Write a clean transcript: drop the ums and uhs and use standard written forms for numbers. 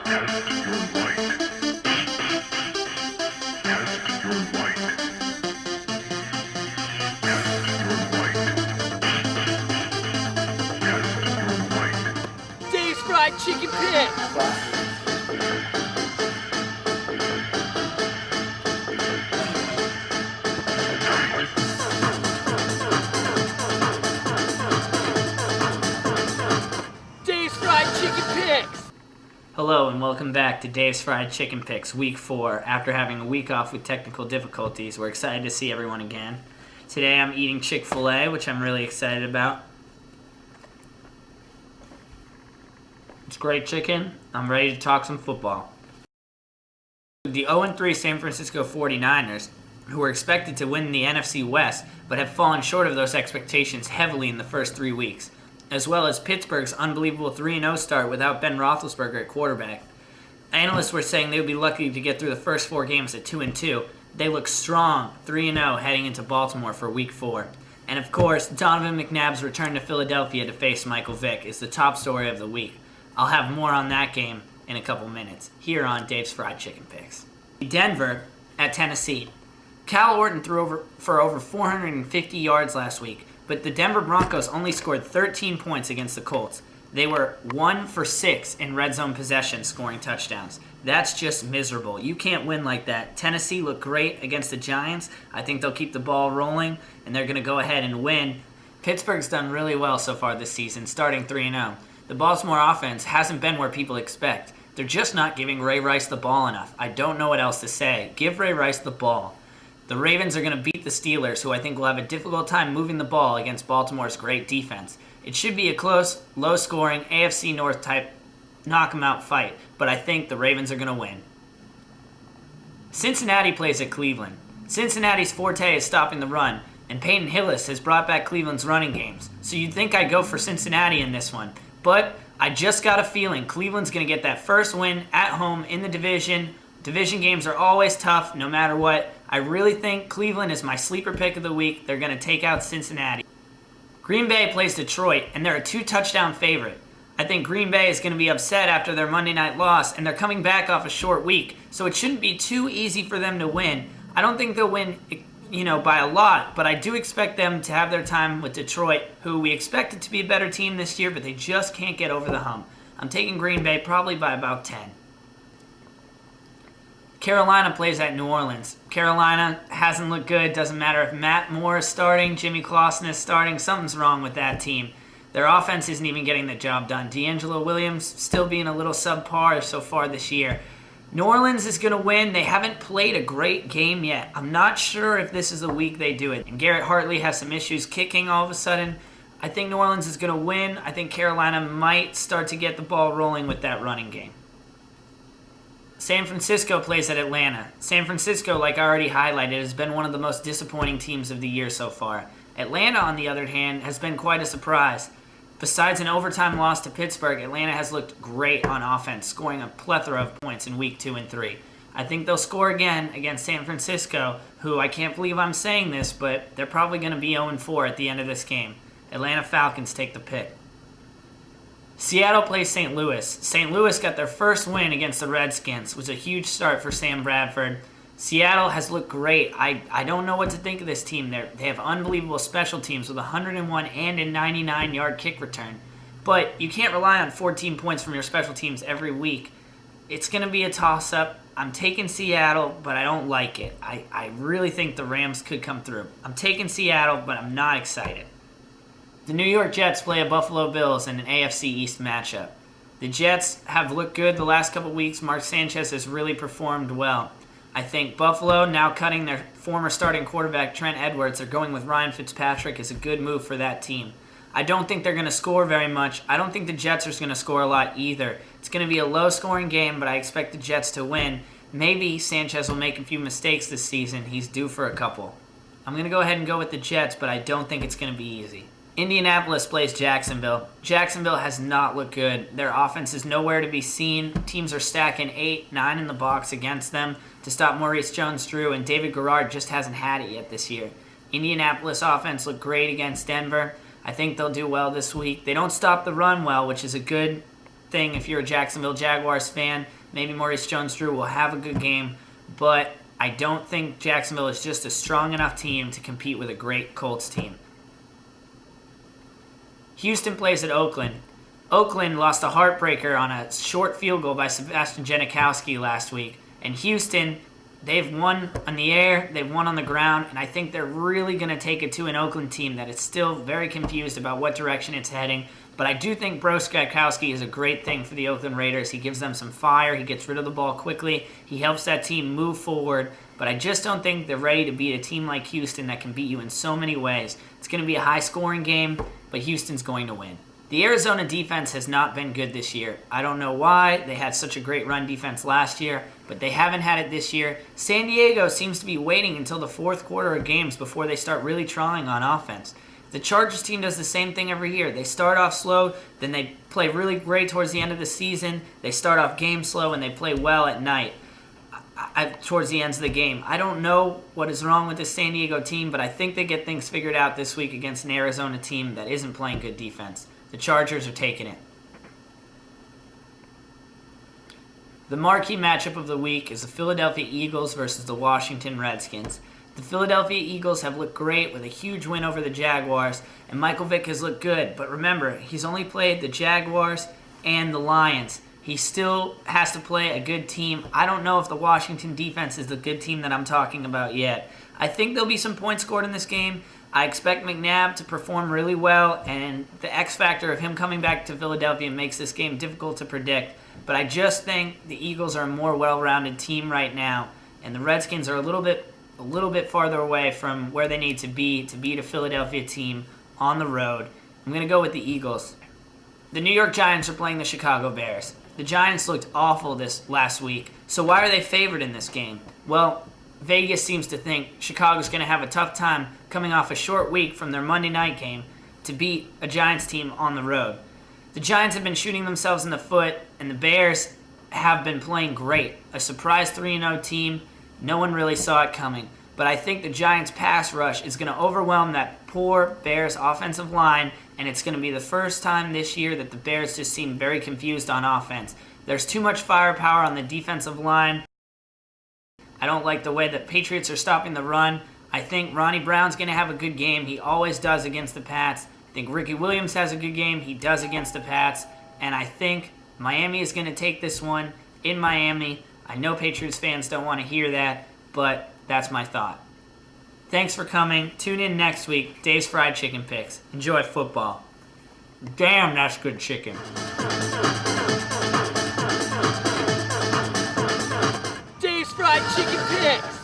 Test your light. Test your light. Test your light. Test your light. Dave's Fried Chicken Pit! Dave's Fried Chicken Picks! Hello and welcome back to Dave's Fried Chicken Picks, Week 4. After having a week off with technical difficulties, we're excited to see everyone again. Today I'm eating Chick-fil-A, which I'm really excited about. It's great chicken. I'm ready to talk some football. The 0-3 San Francisco 49ers, who were expected to win the NFC West, but have fallen short of those expectations heavily in the first 3 weeks, as well as Pittsburgh's unbelievable 3-0 start without Ben Roethlisberger at quarterback. Analysts were saying they would be lucky to get through the first 4 games at 2-2. They look strong, 3-0, heading into Baltimore for Week 4. And of course, Donovan McNabb's return to Philadelphia to face Michael Vick is the top story of the week. I'll have more on that game in a couple minutes, here on Dave's Fried Chicken Picks. Denver at Tennessee. Cal Orton threw for over 450 yards last week, but the Denver Broncos only scored 13 points against the Colts. They were 1 for 6 in red zone possessions, scoring touchdowns. That's just miserable. You can't win like that. Tennessee looked great against the Giants. I think they'll keep the ball rolling, and they're going to go ahead and win. Pittsburgh's done really well so far this season, starting 3-0. The Baltimore offense hasn't been where people expect. They're just not giving Ray Rice the ball enough. I don't know what else to say. Give Ray Rice the ball. The Ravens are going to beat the Steelers, who I think will have a difficult time moving the ball against Baltimore's great defense. It should be a close, low-scoring, AFC North type knock-em-out fight, but I think the Ravens are going to win. Cincinnati plays at Cleveland. Cincinnati's forte is stopping the run, and Peyton Hillis has brought back Cleveland's running games, so you'd think I'd go for Cincinnati in this one. But I just got a feeling Cleveland's going to get that first win at home in the division. Division games are always tough, no matter what. I really think Cleveland is my sleeper pick of the week. They're going to take out Cincinnati. Green Bay plays Detroit, and they're a 2-touchdown favorite. I think Green Bay is going to be upset after their Monday night loss, and they're coming back off a short week, so it shouldn't be too easy for them to win. I don't think they'll win, by a lot, but I do expect them to have their time with Detroit, who we expected to be a better team this year, but they just can't get over the hump. I'm taking Green Bay probably by about 10. Carolina plays at New Orleans. Carolina hasn't looked good. Doesn't matter if Matt Moore is starting, Jimmy Clausen is starting. Something's wrong with that team. Their offense isn't even getting the job done. D'Angelo Williams still being a little subpar so far this year. New Orleans is going to win. They haven't played a great game yet. I'm not sure if this is the week they do it. And Garrett Hartley has some issues kicking all of a sudden. I think New Orleans is going to win. I think Carolina might start to get the ball rolling with that running game. San Francisco plays at Atlanta. San Francisco, like I already highlighted, has been one of the most disappointing teams of the year so far. Atlanta, on the other hand, has been quite a surprise. Besides an overtime loss to Pittsburgh, Atlanta has looked great on offense, scoring a plethora of points in Week 2 and 3. I think they'll score again against San Francisco, who I can't believe I'm saying this, but they're probably going to be 0-4 at the end of this game. Atlanta Falcons take the pick. Seattle plays St. Louis. St. Louis got their first win against the Redskins. It was a huge start for Sam Bradford. Seattle has looked great. I don't know what to think of this team. They have unbelievable special teams with 101 and a 99-yard kick return. But you can't rely on 14 points from your special teams every week. It's going to be a toss-up. I'm taking Seattle, but I don't like it. I really think the Rams could come through. I'm taking Seattle, but I'm not excited. The New York Jets play at Buffalo Bills in an AFC East matchup. The Jets have looked good the last couple weeks. Mark Sanchez has really performed well. I think Buffalo, now cutting their former starting quarterback Trent Edwards, are going with Ryan Fitzpatrick, is a good move for that team. I don't think they're going to score very much. I don't think the Jets are going to score a lot either. It's going to be a low-scoring game, but I expect the Jets to win. Maybe Sanchez will make a few mistakes this season. He's due for a couple. I'm going to go ahead and go with the Jets, but I don't think it's going to be easy. Indianapolis plays Jacksonville. Jacksonville has not looked good. Their offense is nowhere to be seen. Teams are stacking 8, 9 in the box against them to stop Maurice Jones-Drew, and David Garrard just hasn't had it yet this year. Indianapolis offense looked great against Denver. I think they'll do well this week. They don't stop the run well, which is a good thing if you're a Jacksonville Jaguars fan. Maybe Maurice Jones-Drew will have a good game, but I don't think Jacksonville is just a strong enough team to compete with a great Colts team. Houston plays at Oakland. Oakland lost a heartbreaker on a short field goal by Sebastian Janikowski last week. And Houston, they've won on the air, they've won on the ground, and I think they're really going to take it to an Oakland team that is still very confused about what direction it's heading. But I do think Bros Gronkowski is a great thing for the Oakland Raiders. He gives them some fire. He gets rid of the ball quickly. He helps that team move forward. But I just don't think they're ready to beat a team like Houston that can beat you in so many ways. It's going to be a high-scoring game, but Houston's going to win. The Arizona defense has not been good this year. I don't know why. They had such a great run defense last year, but they haven't had it this year. San Diego seems to be waiting until the fourth quarter of games before they start really trying on offense. The Chargers team does the same thing every year. They start off slow, then they play really great towards the end of the season. They start off game slow, and they play well at night towards the ends of the game. I don't know what is wrong with this San Diego team, but I think they get things figured out this week against an Arizona team that isn't playing good defense. The Chargers are taking it. The marquee matchup of the week is the Philadelphia Eagles versus the Washington Redskins. The Philadelphia Eagles have looked great with a huge win over the Jaguars, and Michael Vick has looked good. But remember, he's only played the Jaguars and the Lions. He still has to play a good team. I don't know if the Washington defense is the good team that I'm talking about yet. I think there'll be some points scored in this game. I expect McNabb to perform really well, and the X factor of him coming back to Philadelphia makes this game difficult to predict. But I just think the Eagles are a more well-rounded team right now, and the Redskins are a little bit farther away from where they need to beat a Philadelphia team on the road. I'm going to go with the Eagles. The New York Giants are playing the Chicago Bears. The Giants looked awful this last week, so why are they favored in this game? Well, Vegas seems to think Chicago's going to have a tough time coming off a short week from their Monday night game to beat a Giants team on the road. The Giants have been shooting themselves in the foot, and the Bears have been playing great. A surprise 3-0 team. No one really saw it coming. But I think the Giants' pass rush is going to overwhelm that poor Bears offensive line, and it's going to be the first time this year that the Bears just seem very confused on offense. There's too much firepower on the defensive line. I don't like the way that Patriots are stopping the run. I think Ronnie Brown's going to have a good game. He always does against the Pats. I think Ricky Williams has a good game. He does against the Pats. And I think Miami is going to take this one in Miami. I know Patriots fans don't want to hear that, but that's my thought. Thanks for coming. Tune in next week. Dave's Fried Chicken Picks. Enjoy football. Damn, that's good chicken. Dave's Fried Chicken Picks.